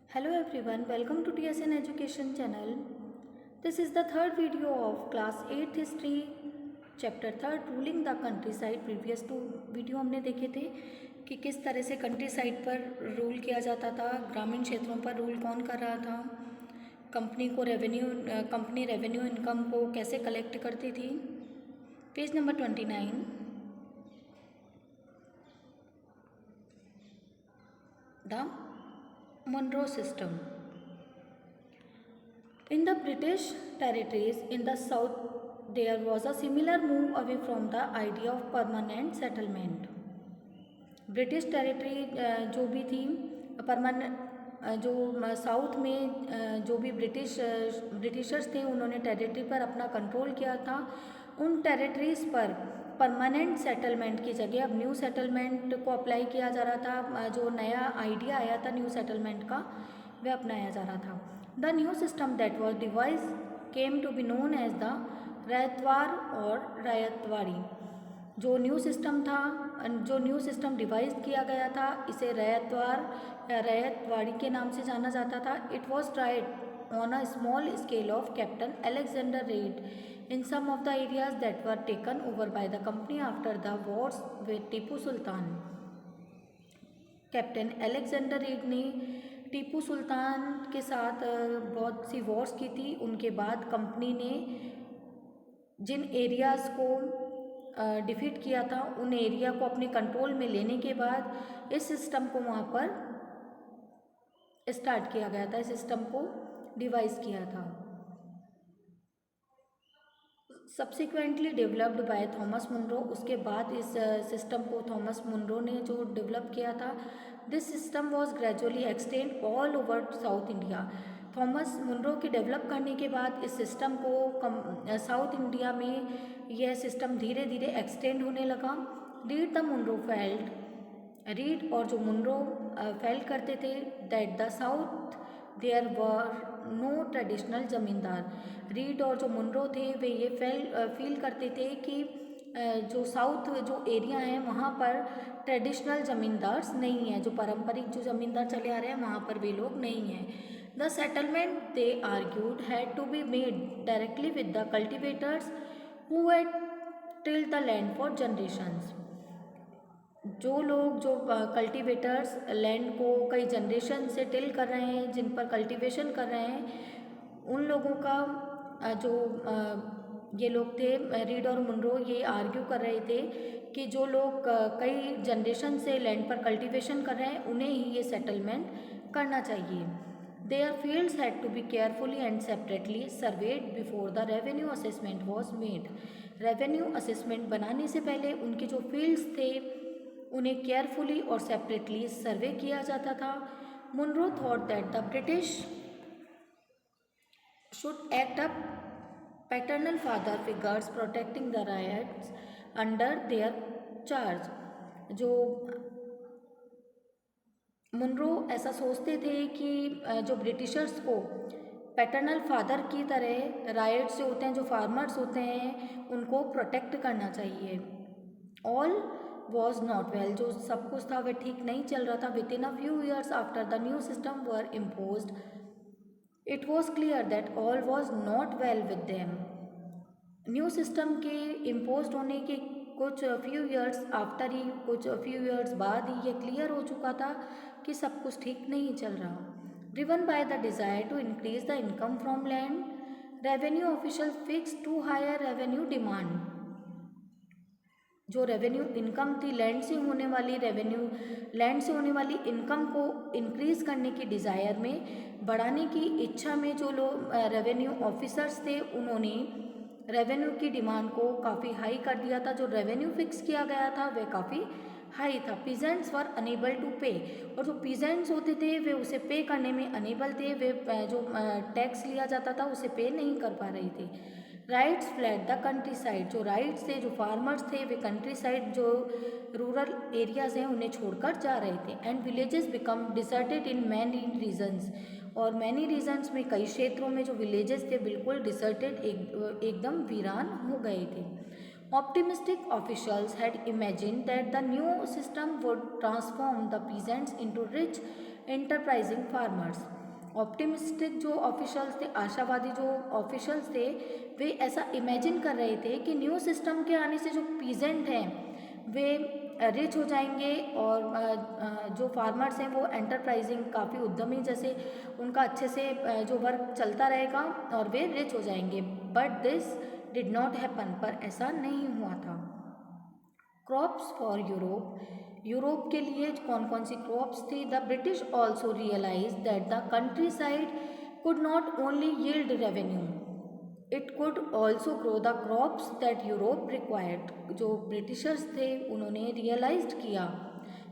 Hello everyone, welcome to TSN Education channel. This is the third video of class 8th history chapter 3rd ruling the countryside. Previous two video हमने देखे थे कि किस तरह से country side पर rule किया जाता था, ग्रामीण क्षेत्रों पर रूल कौन कर रहा था, कंपनी रेवेन्यू इनकम को कैसे कलेक्ट करती थी. Page number 29. The Monroe system. In the British territories in the south, there was a similar move away from the idea of permanent settlement. British territory जो भी थी परमानेंट जो south में जो भी ब्रिटिशर्स थे उन्होंने टेरिटरी पर अपना कंट्रोल किया था. उन टेरिटरीज़ पर परमानेंट सेटलमेंट की जगह अब न्यू सेटलमेंट को अप्लाई किया जा रहा था. जो नया आइडिया आया था न्यू सेटलमेंट का वह अपनाया जा रहा था. The new system that was devise came to be known as the Ryotwar और रैयतवाड़ी. जो न्यू सिस्टम डिवाइज किया गया था इसे रैयतवार या रैयतवाड़ी के नाम से जाना जाता था. It was tried on a small scale of captain Alexander red in some of the areas that were taken over by the company after the wars with Tipu Sultan. Captain Alexander read ने टीपू सुल्तान के साथ बहुत सी वॉर्स की थी. उनके बाद company ने जिन areas को डिफीट किया था उन एरिया को अपने कंट्रोल में लेने के बाद इस सिस्टम को वहाँ पर स्टार्ट किया गया था, इस सिस्टम को डिवाइस किया था. Subsequently developed by Thomas Munro. उसके बाद इस सिस्टम को थॉमस मुनरो ने जो डेवलप किया था. This system was gradually extend all over South India. Thomas Munro के डेवलप करने के बाद इस सिस्टम को साउथ इंडिया में यह सिस्टम धीरे धीरे एक्सटेंड होने लगा. Read the Munro felt. Read और जो मुनरो फेल्ट करते थे that the south there were no traditional zamindar. Read और जो मुनरो थे वे ये फील करते थे कि जो साउथ जो एरिया है वहाँ पर ट्रेडिशनल ज़मींदार्स नहीं हैं, जो पारंपरिक जो ज़मींदार चले आ रहे हैं वहाँ पर वे लोग नहीं हैं. The settlement they argued had to be made directly with the cultivators who had tilled the land for generations. जो लोग जो कल्टीवेटर्स लैंड को कई जनरेशन से टिल कर रहे हैं, जिन पर कल्टीवेशन कर रहे हैं, उन लोगों का जो ये लोग थे रीड और मुनरो ये आर्ग्यू कर रहे थे कि जो लोग कई जनरेशन से लैंड पर कल्टीवेशन कर रहे हैं उन्हें ही ये सेटलमेंट करना चाहिए. Their fields had to be carefully and separately surveyed before the revenue assessment was made. Revenue assessment बनाने से पहले उनके जो फील्ड्स थे उन्हें केयरफुली और सेपरेटली सर्वे किया जाता था. Munro thought that the British should act up paternal father figures protecting the rights under their charge. जो मुनरो ऐसा सोचते थे कि जो ब्रिटिशर्स को पैटर्नल फादर की तरह राइट्स जो होते हैं, जो फार्मर्स होते हैं, उनको प्रोटेक्ट करना चाहिए. All was not well. जो सब कुछ था वह ठीक नहीं चल रहा था. With in a few years after the new system were imposed it was clear that all was not well with them. New system के इम्पोज होने के कुछ फ्यू ईयर्स बाद ही ये क्लियर हो चुका था कि सब कुछ ठीक नहीं चल रहा. Driven by the desire to increase the income from land, revenue official fix to higher revenue demand. जो रेवेन्यू इनकम थी लैंड से होने वाली इनकम को इंक्रीज करने की डिज़ायर में, बढ़ाने की इच्छा में जो लोग रेवेन्यू ऑफिसर्स थे उन्होंने रेवेन्यू की डिमांड को काफ़ी हाई कर दिया था. जो रेवेन्यू फिक्स किया गया था वह काफ़ी हाई था. पीजेंट्स वर अनेबल टू पे. और जो पीजेंट्स होते थे वे उसे पे करने में अनेबल थे. वे जो टैक्स लिया जाता था उसे पे नहीं कर पा रहे थे. Ryots fled the countryside. जो राइट्स थे, जो फार्मर्स थे, वे कंट्री साइड जो रूरल एरियाज़ हैं उन्हें छोड़कर जा रहे थे. And villages become deserted in many regions. और मैनी रीजन्स में कई क्षेत्रों में जो विलेजेस थे बिल्कुल डिसर्टेड एकदम वीरान हो गए थे. Optimistic officials had imagined that the new system would transform the peasants into rich enterprising farmers. Optimistic जो ऑफिशियल्स थे, आशावादी जो ऑफिशियल्स थे, वे ऐसा इमेजिन कर रहे थे कि न्यू सिस्टम के आने से जो पीजेंट हैं वे रिच हो जाएंगे और जो फार्मर्स हैं वो एंटरप्राइजिंग काफ़ी उद्यमी जैसे उनका अच्छे से जो वर्क चलता रहेगा और वे रिच हो जाएंगे. But this did not happen, पर ऐसा नहीं हुआ था. Crops for Europe. यूरोप के लिए कौन कौन सी क्रॉप्स थी? The British also realise that the countryside could not only yield revenue, it could also grow the crops that Europe required. जो ब्रिटिशर्स थे उन्होंने रियलाइज किया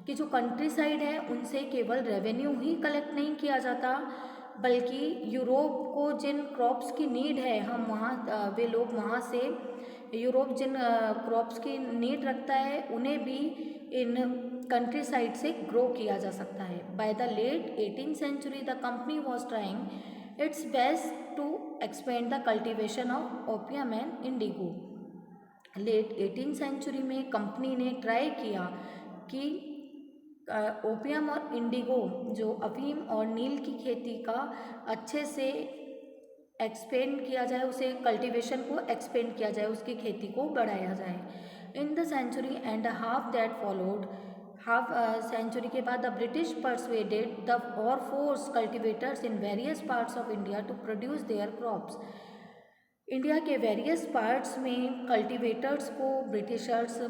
कि जो कंट्री साइड है उनसे केवल रेवेन्यू ही कलेक्ट नहीं किया जाता, बल्कि यूरोप को जिन क्रॉप्स की नीड है हम वहाँ वे लोग वहाँ से यूरोप जिन क्रॉप्स की नीड रखता है उन्हें भी इन कंट्री साइड से ग्रो किया जा सकता है. By the late 18th century the company was trying its best to expand the cultivation of opium and indigo. Late 18th century में कंपनी ने ट्राई किया कि ओपियम और इंडिगो जो अफीम और नील की खेती का अच्छे से एक्सपेंड किया जाए, उसे कल्टीवेशन को एक्सपेंड किया जाए, उसकी खेती को बढ़ाया जाए. In the century and half that followed, half century के बाद द ब्रिटिश परसुएडेड द और force cultivators in various parts of India to produce their crops. India के वेरियस पार्ट्स में कल्टिवेटर्स को ब्रिटिशर्स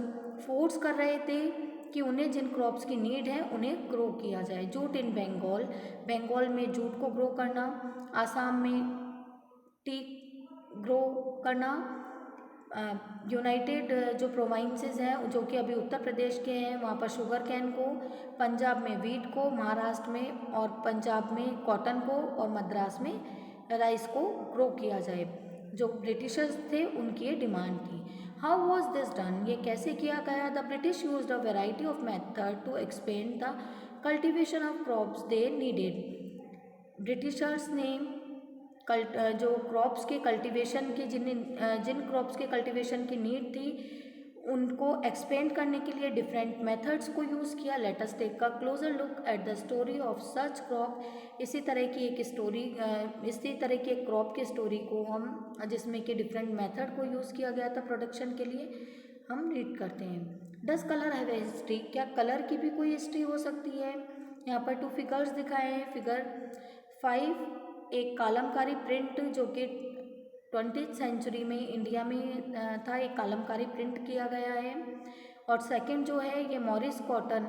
फोर्स कर रहे थे कि उन्हें जिन क्रॉप्स की नीड है उन्हें ग्रो किया जाए. जूट इन बंगाल, बंगाल में जूट को ग्रो करना, आसाम में टी ग्रो करना, यूनाइटेड जो प्रोविंसेस हैं जो कि अभी उत्तर प्रदेश के हैं वहाँ पर शुगर कैन को, पंजाब में वीट को, महाराष्ट्र में और पंजाब में कॉटन को और मद्रास में राइस को ग्रो किया जाए. जो ब्रिटिशर्स थे उनकी ये डिमांड थी. How was this done? ये कैसे किया गया? The British used a variety of method to expand the cultivation of crops they needed. Britishers ने जो क्रॉप्स के कल्टीवेशन की जिन क्रॉप्स के कल्टीवेशन की नीड थी उनको एक्सपेंड करने के लिए डिफरेंट मेथड्स को यूज़ किया. Let us take a closer look at the story of such crop. इसी तरह की एक क्रॉप की स्टोरी को हम जिसमें कि डिफरेंट मेथड को यूज़ किया गया था प्रोडक्शन के लिए, हम रीड करते हैं. Does colour have a history? क्या कलर की भी कोई हिस्ट्री हो सकती है? यहाँ पर 2 फिगर्स दिखाए हैं. फिगर 5 एक कालमकारी प्रिंट जो कि 20th सेंचुरी में इंडिया में था, एक कालमकारी प्रिंट किया गया है. और सेकंड जो है ये मॉरिस कॉटन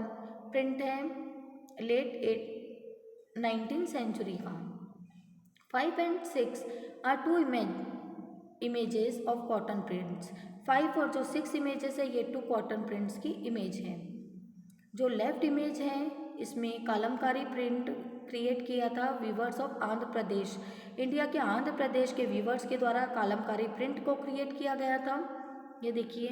प्रिंट है लेट 19th सेंचुरी का. 5 and 6 are 2 images of cotton prints. 5 और जो 6 इमेजेस है ये 2 कॉटन प्रिंट्स की इमेज है. जो लेफ्ट इमेज है इसमें कालमकारी प्रिंट क्रिएट किया था weavers of Andhra Pradesh. India के आंध्र प्रदेश के वीवर्स के द्वारा कालमकारी प्रिंट को क्रिएट किया गया था. ये देखिए,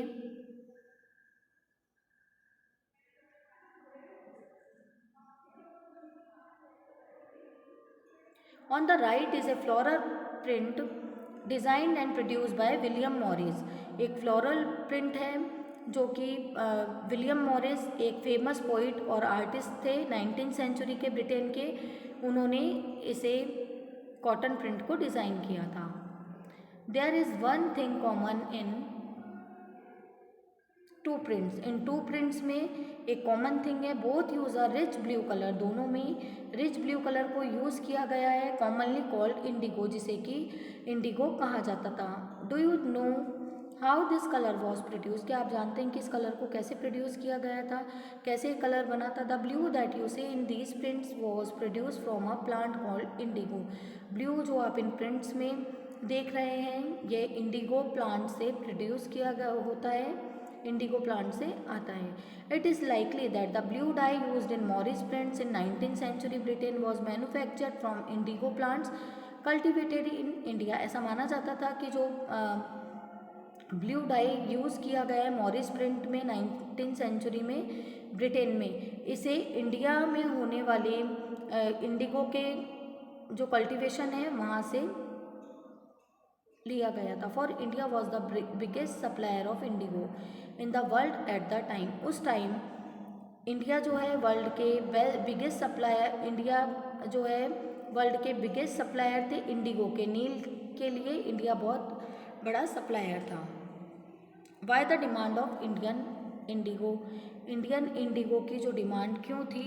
on the right is a floral print designed and produced by William Morris. एक फ्लोरल प्रिंट है जो कि विलियम मॉरिस एक फेमस पोइट और आर्टिस्ट थे 19th सेंचुरी के ब्रिटेन के. उन्होंने इसे कॉटन प्रिंट को डिज़ाइन किया था. There is one thing common in 2 prints. इन 2 प्रिंट्स में एक कॉमन थिंग है, both use a rich blue colour. दोनों में रिच ब्लू कलर को यूज़ किया गया है, कॉमनली कॉल्ड इंडिगो, जिसे कि इंडिगो कहा जाता था. Do you know how this colour was produce? क्या आप जानते हैं कि इस कलर को कैसे प्रोड्यूस किया गया था, कैसे कलर बना था? The blue that you see in these prints was produce from a plant called indigo. Blue जो आप इन प्रिंट्स में देख रहे हैं ये इंडिगो प्लांट से प्रोड्यूस किया गया होता है, इंडिगो प्लांट से आता है. It is likely that the blue dye used in Morris prints in 19th century Britain was manufactured from indigo plants cultivated in India. ऐसा माना जाता था कि जो ब्लू डाई यूज़ किया गया है मॉरिस प्रिंट में 19th सेंचुरी में ब्रिटेन में, इसे इंडिया में होने वाले इंडिगो के जो कल्टीवेशन है वहाँ से लिया गया था. For India was the biggest supplier of Indigo in the world at the time. उस टाइम इंडिया जो है वर्ल्ड के बिगेस्ट सप्लायर, इंडिया जो है वर्ल्ड के बिगेस्ट सप्लायर थे इंडिगो के। नील के लिए इंडिया बहुत बड़ा सप्लायर था। Why the demand of Indian Indigo, Indian Indigo की जो डिमांड क्यों थी,